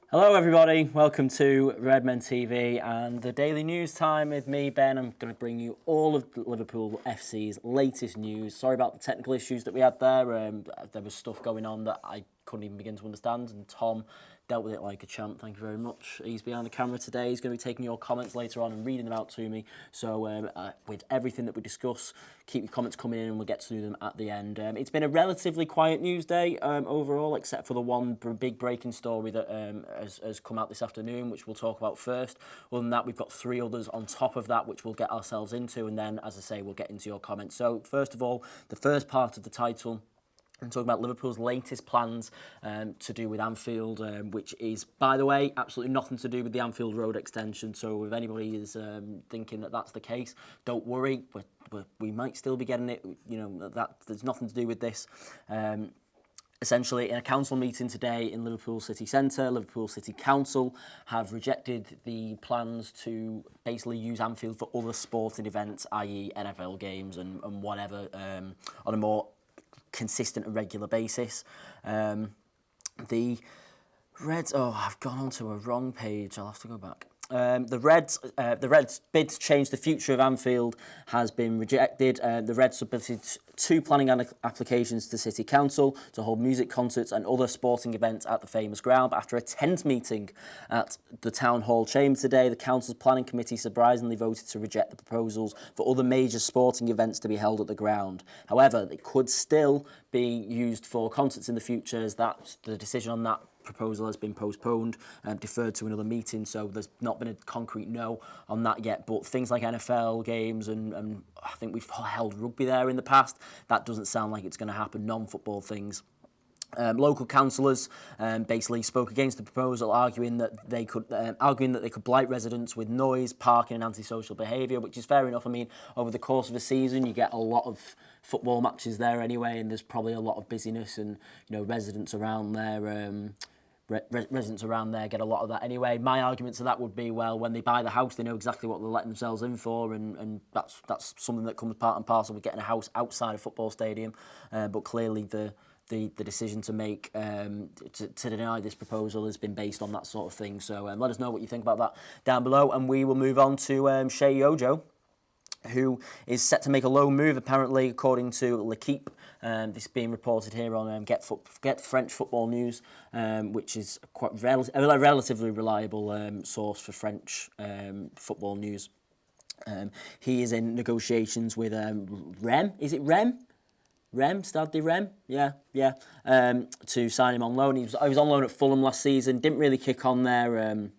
Hello everybody, welcome to Redmen TV and the Daily News Time with me, Ben. I'm going to bring you all of Liverpool FC's latest news. Sorry about the technical issues that we had there. There was stuff going on that I couldn't even begin to understand, and Tom dealt with it like a champ. Thank you very much. He's behind the camera today. He's going to be taking your comments later on and reading them out to me. So with everything that we discuss, keep your comments coming in and we'll get to them at the end. It's been a relatively quiet news day overall, except for the one big breaking story that has come out this afternoon, which we'll talk about first. Other than that, we've got three others on top of that, which we'll get ourselves into. And then, as I say, we'll get into your comments. So first of all, the first part of the title, I'm talking about Liverpool's latest plans to do with Anfield, which is, by the way, absolutely nothing to do with the Anfield Road extension. So if anybody is thinking that that's the case, don't worry. We might still be getting it. You know, that there's nothing to do with this. Essentially, in a council meeting today in Liverpool City Centre, Liverpool City Council have rejected the plans to basically use Anfield for other sporting events, i.e. NFL games and whatever, on a more consistent and regular basis. The Reds, I've gone onto a wrong page, I'll have to go back. The Reds' bid to change the future of Anfield has been rejected. The Reds submitted two planning applications to City Council to hold music concerts and other sporting events at the famous ground. But after a tense meeting at the Town Hall chamber today, the Council's planning committee surprisingly voted to reject the proposals for other major sporting events to be held at the ground. However, they could still be used for concerts in the future, as the decision on that proposal has been postponed and deferred to another meeting, so there's not been a concrete no on that yet. But things like NFL games and I think we've held rugby there in the past, that doesn't sound like it's going to happen, non-football things. Local councillors basically spoke against the proposal, arguing that they could blight residents with noise, parking and antisocial behaviour, which is fair enough. I mean, over the course of a season, you get a lot of football matches there anyway, and there's probably a lot of busyness, and residents around there. Residents around there get a lot of that anyway. My argument to that would be, well, when they buy the house, they know exactly what they're letting themselves in for, and that's something that comes part and parcel with getting a house outside a football stadium. But clearly the decision to make to deny this proposal has been based on that sort of thing. So let us know what you think about that down below, and we will move on to Shea Ojo, who is set to make a loan move, apparently, according to L'Equipe. This being reported here on Get French Football News, which is a relatively reliable source for French football news. He is in negotiations with Rem. Is it Rem? Stade de Rem? Yeah. To sign him on loan. He was on loan at Fulham last season, didn't really kick on there.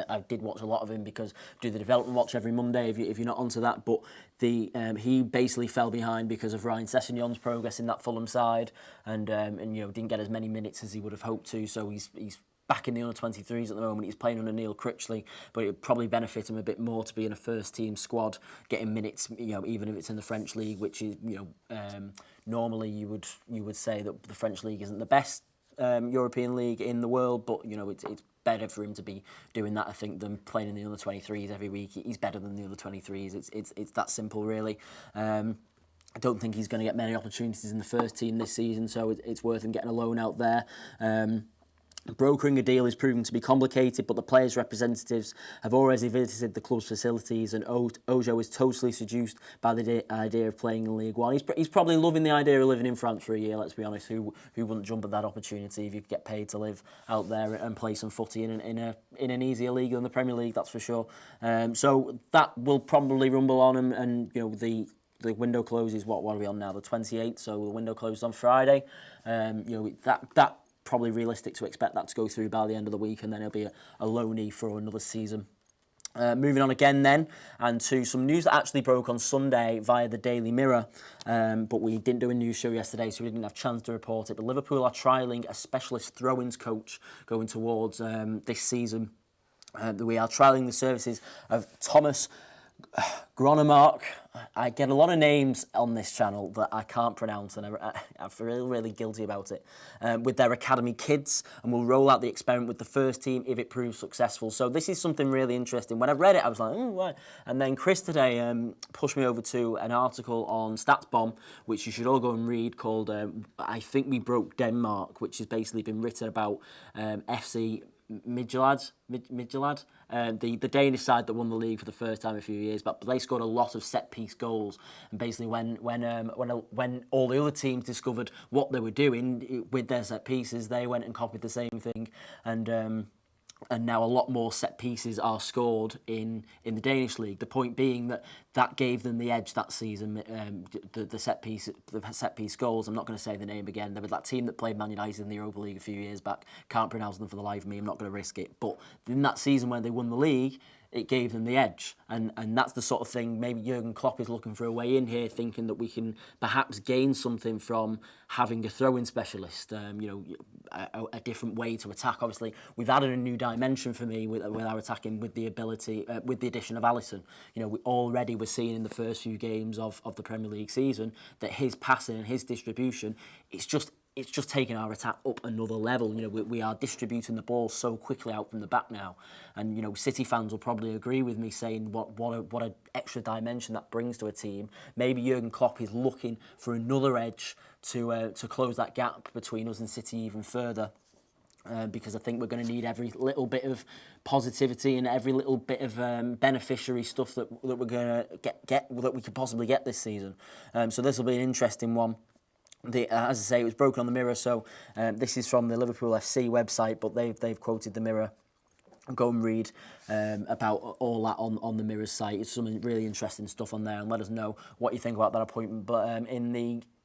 I did watch a lot of him because I do the development watch every Monday if you're not onto that. But he basically fell behind because of Ryan Sessegnon's progress in that Fulham side, and didn't get as many minutes as he would have hoped to. So he's back in the under-23s at the moment. He's playing under Neil Critchley, but it would probably benefit him a bit more to be in a first-team squad, getting minutes. Even if it's in the French league, which is normally you would say that the French league isn't the best European league in the world, but it's better for him to be doing that, I think, than playing in the under-23s every week. He's better than the under-23s. It's that simple, really. I don't think he's going to get many opportunities in the first team this season, so it's worth him getting a loan out there. Brokering a deal is proving to be complicated, but the players' representatives have already visited the club's facilities, and Ojo is totally seduced by the idea of playing in League One. He's probably loving the idea of living in France for a year, let's be honest. Who wouldn't jump at that opportunity if you could get paid to live out there and play some footy in an easier league than the Premier League, that's for sure. So that will probably rumble on him, and the window closes, what are we on now? The 28th, so the window closes on Friday. That probably realistic to expect that to go through by the end of the week, and then he'll be a loanee for another season. Moving on again then, and to some news that actually broke on Sunday via the Daily Mirror, but we didn't do a news show yesterday, so we didn't have a chance to report it. But Liverpool are trialling a specialist throw-ins coach going towards this season. We are trialling the services of Thomas Gronemark. I get a lot of names on this channel that I can't pronounce, and I feel really guilty about it, with their academy kids, and we'll roll out the experiment with the first team if it proves successful. So this is something really interesting. When I read it, I was like, oh, why? And then Chris today pushed me over to an article on StatsBomb, which you should all go and read, called I Think We Broke Denmark, which has basically been written about FC Midtjylland, the Danish side that won the league for the first time in a few years, but they scored a lot of set piece goals. And basically, when all the other teams discovered what they were doing with their set pieces, they went and copied the same thing, and now a lot more set pieces are scored in the Danish league. The point being that gave them the edge that season. The set piece goals. I'm not going to say the name again. There was that team that played Man United in the Europa League a few years back. Can't pronounce them for the life of me. I'm not going to risk it. But in that season when they won the league, it gave them the edge, and that's the sort of thing maybe Jurgen Klopp is looking for a way in here, thinking that we can perhaps gain something from having a throw-in specialist, a different way to attack. Obviously, we've added a new dimension for me with our attacking, with the ability, with the addition of Alisson. We already were seeing in the first few games of the Premier League season that his passing and his distribution, it's just taking our attack up another level. We are distributing the ball so quickly out from the back now, and City fans will probably agree with me saying what a extra dimension that brings to a team. Maybe Jurgen Klopp is looking for another edge to close that gap between us and City even further. Because I think we're going to need every little bit of positivity and every little bit of beneficiary stuff that we're going to get that we could possibly get this season. So this will be an interesting one. As I say, it was broken on the Mirror, so this is from the Liverpool FC website, but they've quoted the Mirror. Go and read about all that on the Mirror's site. It's some really interesting stuff on there, and let us know what you think about that appointment. But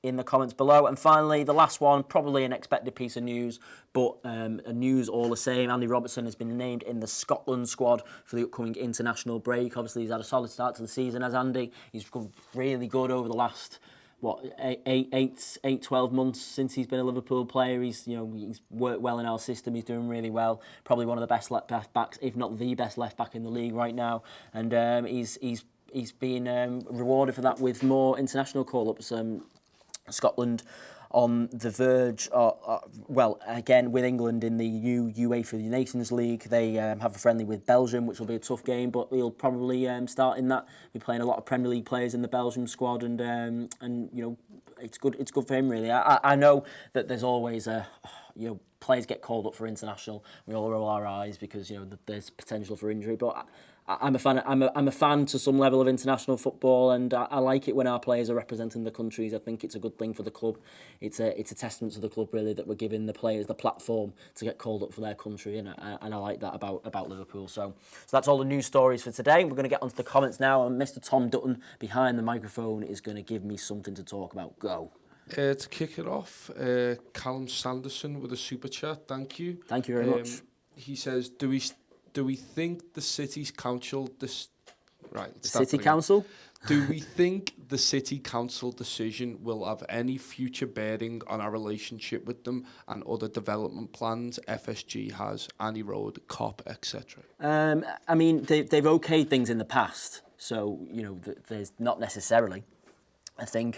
in the comments below. And finally, the last one, probably an expected piece of news, but a news all the same. Andy Robertson has been named in the Scotland squad for the upcoming international break. Obviously, he's had a solid start to the season as Andy. He's really good over the last 12 months since he's been a Liverpool player. He's worked well in our system. He's doing really well. Probably one of the best left backs, if not the best left back in the league right now. And he's been rewarded for that with more international call-ups. Scotland on the verge, again with England in the UEFA Nations League. They have a friendly with Belgium, which will be a tough game, but he'll probably start in that. We're playing a lot of Premier League players in the Belgium squad, and it's good. It's good for him, really. I know that there's always players get called up for international. We all roll our eyes because there's potential for injury, but I'm a fan. I'm a fan to some level of international football, and I like it when our players are representing the countries. I think it's a good thing for the club. It's a testament to the club, really, that we're giving the players the platform to get called up for their country, and I like that about Liverpool. So that's all the news stories for today. We're going to get onto the comments now, and Mr. Tom Dutton behind the microphone is going to give me something to talk about. Go. To kick it off, Callum Sanderson with a super chat. Thank you. Thank you very much. He says, Do we think the City's council... Council? Do we think the City Council decision will have any future bearing on our relationship with them and other development plans FSG has, Annie Road, COP, etc.? I mean, they've okayed things in the past, so, there's not necessarily. I think,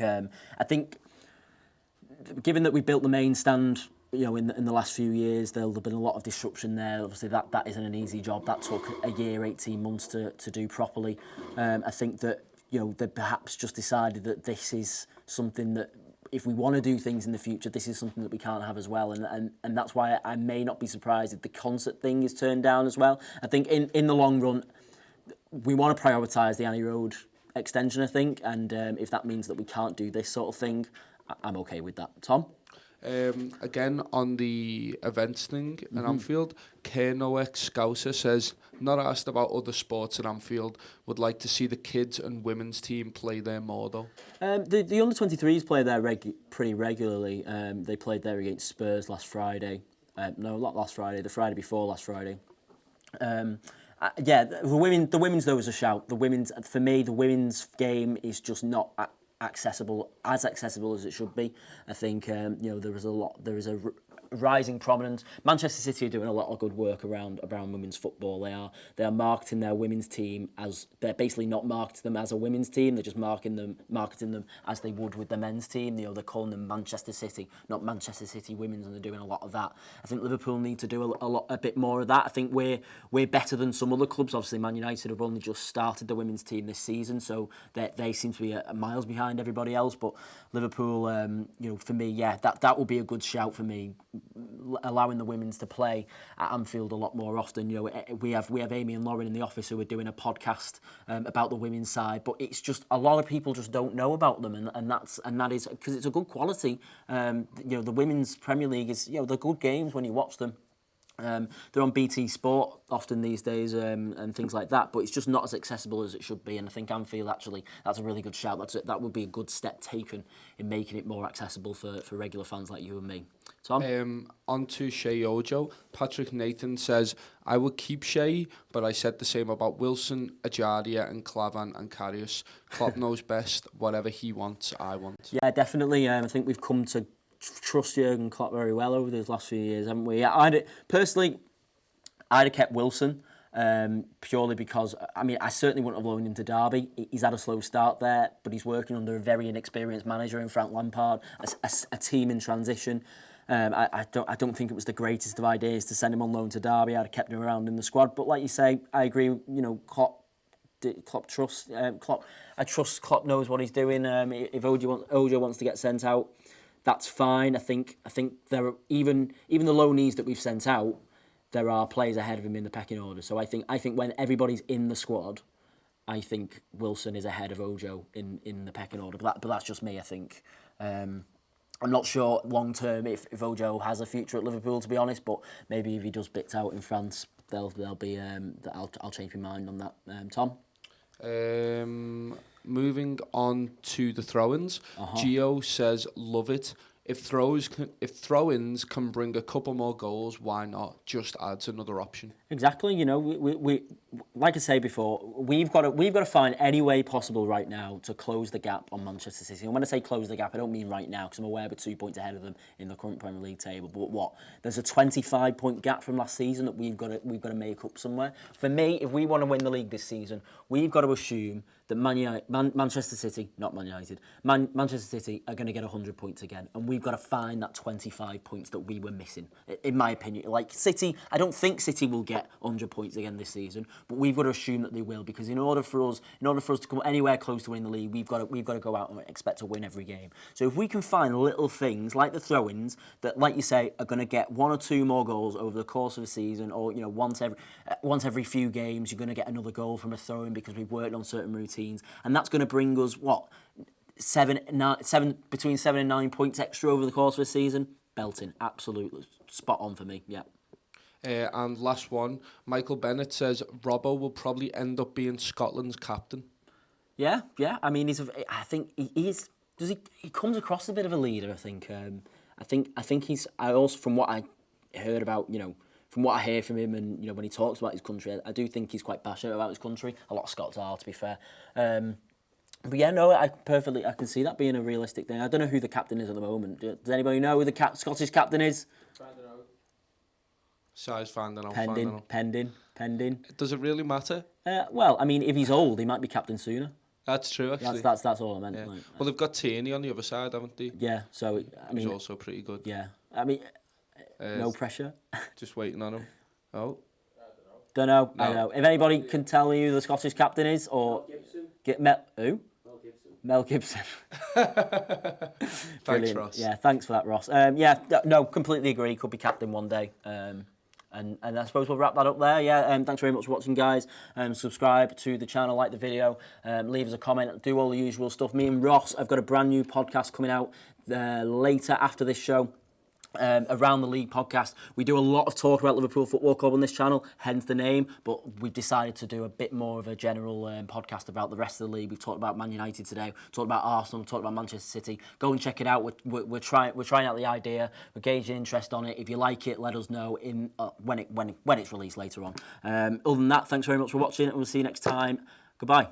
given that we built the main stand... in the last few years, there'll have been a lot of disruption there. Obviously, that isn't an easy job. That took a year, 18 months to do properly. I think that, they perhaps just decided that this is something that, if we want to do things in the future, this is something that we can't have as well. And that's why I may not be surprised if the concert thing is turned down as well. I think in the long run, we want to prioritise the Annie Road extension, I think. And if that means that we can't do this sort of thing, I'm okay with that. Tom? Again, on the events thing in Anfield, Kernoek Scouser says, not asked about other sports at Anfield, would like to see the kids and women's team play there more though. The under-23s play there pretty regularly. They played there against Spurs last Friday. No, not last Friday, the Friday before last Friday. The women's though was a shout. For me, the women's game is just not accessible as it should be. I think there is a rising prominence. Manchester City are doing a lot of good work around women's football. They are marketing their women's team as, they're basically not marketing them as a women's team. They're just marketing them as they would with the men's team. They're calling them Manchester City, not Manchester City Women's, and they're doing a lot of that. I think Liverpool need to do a bit more of that. I think we're better than some other clubs. Obviously, Man United have only just started the women's team this season, so they seem to be miles behind everybody else. But Liverpool, for me, that will be a good shout for me. allowing the women's to play at Anfield a lot more often. You know, we have Amy and Lauren in the office who are doing a podcast about the women's side, but it's just a lot of people just don't know about them, and that is because it's a good quality. You know, the women's Premier League is, you know, they're good games when you watch them. They're on BT Sport often these days and things like that, but it's just not as accessible as it should be. And I think Anfield, actually, that's a really good shout. That would be a good step taken in making it more accessible for regular fans like you and me. Tom? On to Shea Ojo. Patrick Nathan says, I would keep Shea, but I said the same about Wilson, Ajaria and Clavan and Karius. Klopp knows best. Whatever he wants, I want. Yeah, definitely. I think we've come to trust Jurgen Klopp very well over these last few years, haven't we? I'd have kept Wilson purely because, I mean, I certainly wouldn't have loaned him to Derby. He's had a slow start there, but he's working under a very inexperienced manager in Frank Lampard, a team in transition. I don't think it was the greatest of ideas to send him on loan to Derby. I'd have kept him around in the squad, but like you say, I agree. You know, Klopp trusts Klopp. I trust Klopp knows what he's doing. If Ojo wants to get sent out, that's fine. I think there are even the loanees that we've sent out, there are players ahead of him in the pecking order. So I think when everybody's in the squad, I think Wilson is ahead of Ojo in the pecking order. But that's just me. I think I'm not sure long term if Ojo has a future at Liverpool, to be honest. But maybe if he does bits out in France, they'll be. I'll change my mind on that. Tom. Moving on to the throw-ins. Gio says, love it. If throw-ins can bring a couple more goals, why not? Just adds another option. Exactly. You know, we like I say before, we've got to find any way possible right now to close the gap on Manchester City. And when I say close the gap, I don't mean right now, because I'm aware we're 2 points ahead of them in the current Premier League table. But what? There's a 25-point gap from last season that we've got to make up somewhere. For me, if we want to win the league this season, we've got to assume that Manchester City, not Man United, Manchester City are going to get 100 points again, and we've got to find that 25 points that we were missing. In my opinion, like City, I don't think City will get 100 points again this season, but we've got to assume that they will, because in order for us to come anywhere close to winning the league, we've got to go out and expect to win every game. So if we can find little things like the throw-ins that, like you say, are going to get one or two more goals over the course of a season, or once every few games, you're going to get another goal from a throw-in because we've worked on certain routines, and that's going to bring us between 7 and 9 points extra over the course of a season. Belting, absolutely spot on for me. Yeah. And last one, Michael Bennett says Robbo will probably end up being Scotland's captain. Yeah. I mean, I think he is. He comes across a bit of a leader. I think. I think he's. I also, from what I heard about, from what I hear from him, and when he talks about his country, I do think he's quite passionate about his country. A lot of Scots are, to be fair. But yeah, no, I can see that being a realistic thing. I don't know who the captain is at the moment. Does anybody know who the Scottish captain is? Size finding out. Pending. Does it really matter? Well, I mean, if he's old, he might be captain sooner. That's true, actually. That's all I meant. Yeah. Well, they've got Tierney on the other side, haven't they? Yeah, so he's also pretty good. Yeah, I mean, no pressure. Just waiting on him. Oh. Don't know. No. I don't know. If anybody can tell you who the Scottish captain is, or who? Mel Gibson. Thanks, Ross. Yeah, thanks for that, Ross. Completely agree. Could be captain one day. And I suppose we'll wrap that up there. Yeah, thanks very much for watching, guys. Subscribe to the channel, like the video, leave us a comment, do all the usual stuff. Me and Ross have got a brand new podcast coming out later after this show. Around the League podcast. We do a lot of talk about Liverpool Football Club on this channel, hence the name, but we've decided to do a bit more of a general podcast about the rest of the league. We've talked about Man United today, talked about Arsenal, talked about Manchester City. Go and check it out. We're trying out the idea. We're gauging interest on it. If you like it, let us know when it's released later on. Other than that, thanks very much for watching, and we'll see you next time. Goodbye.